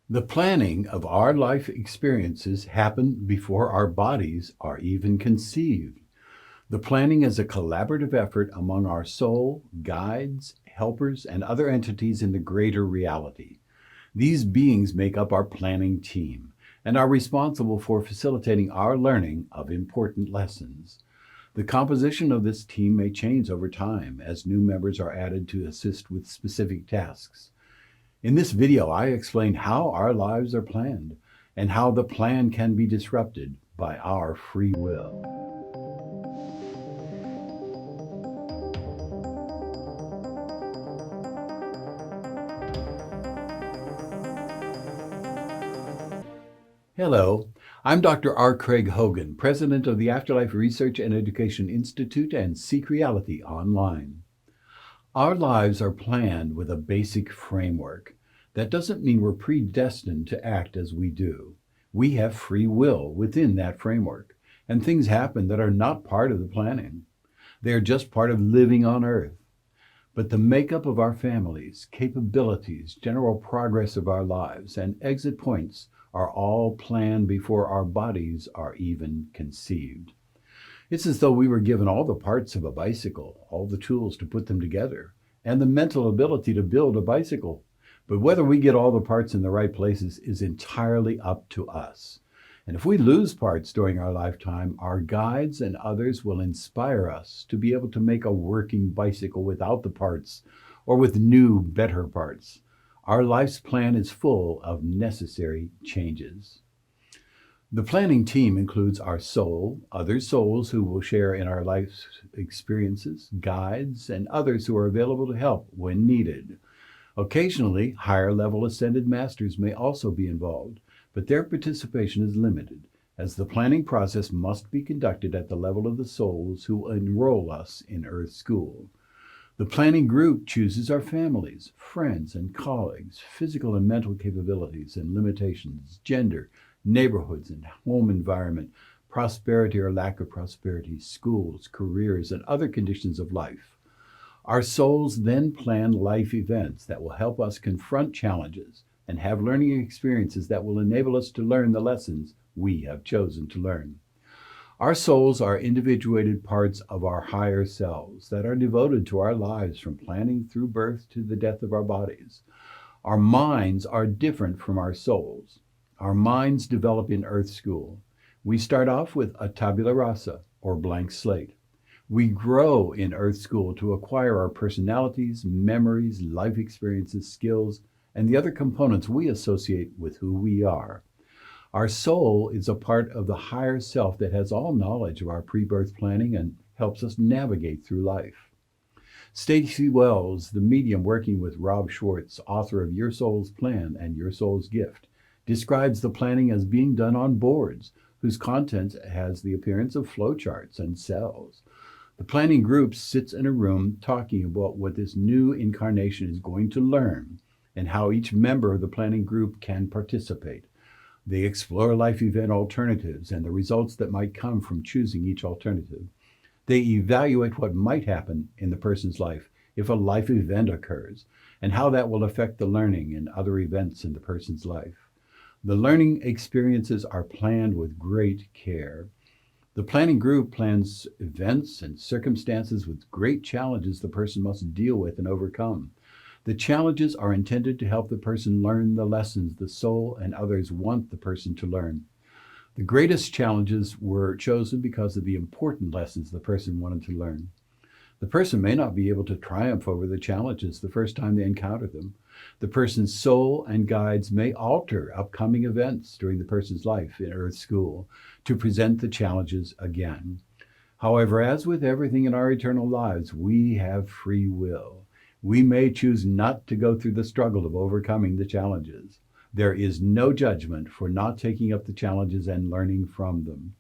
The planning of our life experiences happen before our bodies are even conceived. The planning is a collaborative effort among our soul, guides, helpers, and other entities in the greater reality. These beings make up our planning team and are responsible for facilitating our learning of important lessons. The composition of this team may change over time as new members are added to assist with specific tasks. In this video, I explain how our lives are planned and how the plan can be disrupted by our free will. Hello, I'm Dr. R. Craig Hogan, President of the Afterlife Research and Education Institute and Seek Reality Online. Our lives are planned with a basic framework. That doesn't mean we're predestined to act as we do. We have free will within that framework, and things happen that are not part of the planning. They are just part of living on Earth. But the makeup of our families, capabilities, general progress of our lives, and exit points are all planned before our bodies are even conceived. It's as though we were given all the parts of a bicycle, all the tools to put them together, and the mental ability to build a bicycle. But whether we get all the parts in the right places is entirely up to us. And if we lose parts during our lifetime, our guides and others will inspire us to be able to make a working bicycle without the parts, or with new, better parts. Our life's plan is full of necessary changes. The planning team includes our soul, other souls who will share in our life's experiences, guides, and others who are available to help when needed. Occasionally, higher-level ascended masters may also be involved, but their participation is limited, as the planning process must be conducted at the level of the souls who enroll us in Earth School. The planning group chooses our families, friends, and colleagues, physical and mental capabilities and limitations, gender, neighborhoods and home environment, prosperity or lack of prosperity, schools, careers, and other conditions of life. Our souls then plan life events that will help us confront challenges and have learning experiences that will enable us to learn the lessons we have chosen to learn. Our souls are individuated parts of our higher selves that are devoted to our lives from planning through birth to the death of our bodies. Our minds are different from our souls. Our minds develop in Earth School. We start off with a tabula rasa, or blank slate. We grow in Earth School to acquire our personalities, memories, life experiences, skills, and the other components we associate with who we are. Our soul is a part of the higher self that has all knowledge of our pre-birth planning and helps us navigate through life. Stacey Wells, the medium working with Rob Schwartz, author of Your Soul's Plan and Your Soul's Gift, describes the planning as being done on boards, whose content has the appearance of flowcharts and cells. The planning group sits in a room talking about what this new incarnation is going to learn and how each member of the planning group can participate. They explore life event alternatives and the results that might come from choosing each alternative. They evaluate what might happen in the person's life if a life event occurs, and how that will affect the learning and other events in the person's life. The learning experiences are planned with great care. The planning group plans events and circumstances with great challenges the person must deal with and overcome. The challenges are intended to help the person learn the lessons the soul and others want the person to learn. The greatest challenges were chosen because of the important lessons the person wanted to learn. The person may not be able to triumph over the challenges the first time they encounter them. The person's soul and guides may alter upcoming events during the person's life in Earth School to present the challenges again. However, as with everything in our eternal lives, we have free will. We may choose not to go through the struggle of overcoming the challenges. There is no judgment for not taking up the challenges and learning from them.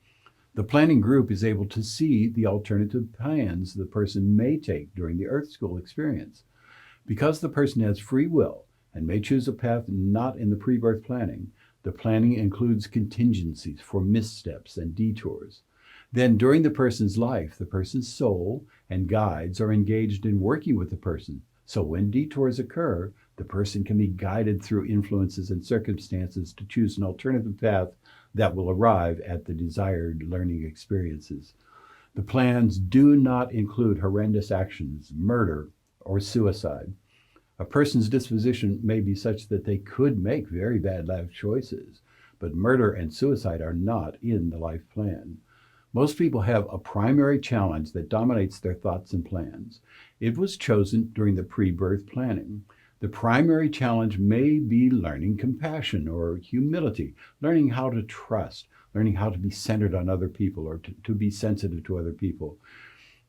The planning group is able to see the alternative plans the person may take during the Earth School experience. Because the person has free will and may choose a path not in the pre-birth planning, the planning includes contingencies for missteps and detours. Then during the person's life, the person's soul and guides are engaged in working with the person. So when detours occur, The person can be guided through influences and circumstances to choose an alternative path that will arrive at the desired learning experiences. The plans do not include horrendous actions, murder, or suicide. A person's disposition may be such that they could make very bad life choices, but murder and suicide are not in the life plan. Most people have a primary challenge that dominates their thoughts and plans. It was chosen during the pre-birth planning. The primary challenge may be learning compassion or humility, learning how to trust, learning how to be centered on other people or to be sensitive to other people.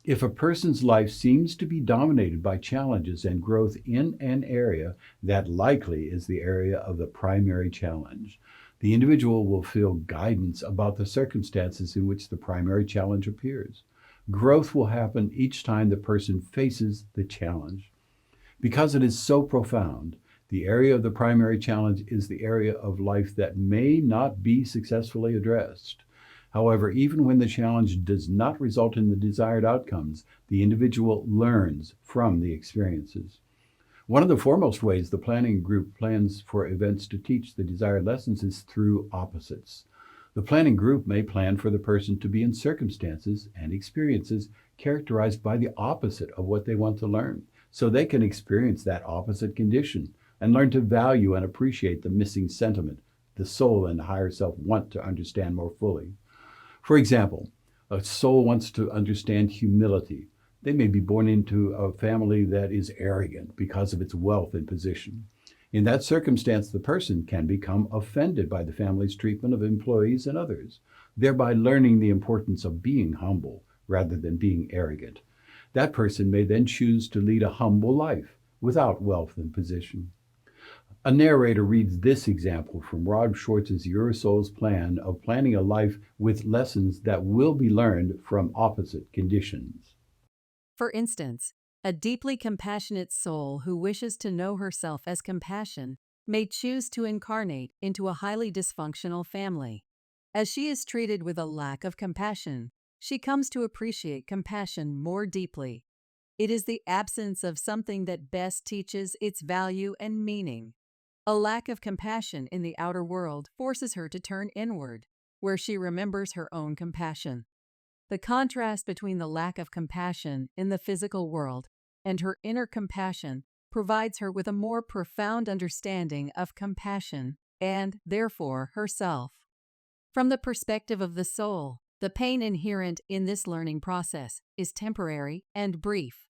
If a person's life seems to be dominated by challenges and growth in an area, that likely is the area of the primary challenge. The individual will feel guidance about the circumstances in which the primary challenge appears. Growth will happen each time the person faces the challenge. Because it is so profound, the area of the primary challenge is the area of life that may not be successfully addressed. However, even when the challenge does not result in the desired outcomes, the individual learns from the experiences. One of the foremost ways the planning group plans for events to teach the desired lessons is through opposites. The planning group may plan for the person to be in circumstances and experiences characterized by the opposite of what they want to learn, so they can experience that opposite condition and learn to value and appreciate the missing sentiment the soul and the higher self want to understand more fully. For example, a soul wants to understand humility. They may be born into a family that is arrogant because of its wealth and position. In that circumstance, the person can become offended by the family's treatment of employees and others, thereby learning the importance of being humble rather than being arrogant. That person may then choose to lead a humble life without wealth and position. A narrator reads this example from Rob Schwartz's Your Soul's plan of planning a life with lessons that will be learned from opposite conditions. For instance, a deeply compassionate soul who wishes to know herself as compassion may choose to incarnate into a highly dysfunctional family. As she is treated with a lack of compassion, she comes to appreciate compassion more deeply. It is the absence of something that best teaches its value and meaning. A lack of compassion in the outer world forces her to turn inward, where she remembers her own compassion. The contrast between the lack of compassion in the physical world and her inner compassion provides her with a more profound understanding of compassion and, therefore, herself. From the perspective of the soul, the pain inherent in this learning process is temporary and brief,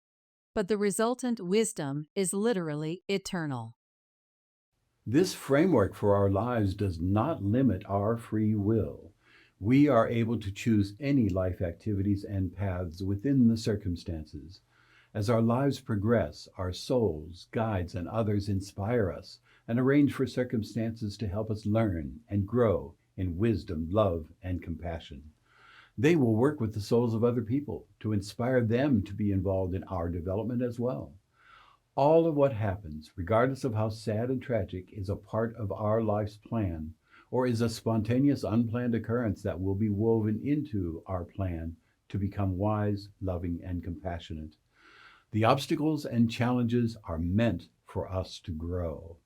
but the resultant wisdom is literally eternal. This framework for our lives does not limit our free will. We are able to choose any life activities and paths within the circumstances. As our lives progress, our souls, guides, and others inspire us and arrange for circumstances to help us learn and grow in wisdom, love, and compassion. They will work with the souls of other people to inspire them to be involved in our development as well. All of what happens, regardless of how sad and tragic, is a part of our life's plan, or is a spontaneous, unplanned occurrence that will be woven into our plan to become wise, loving, and compassionate. The obstacles and challenges are meant for us to grow.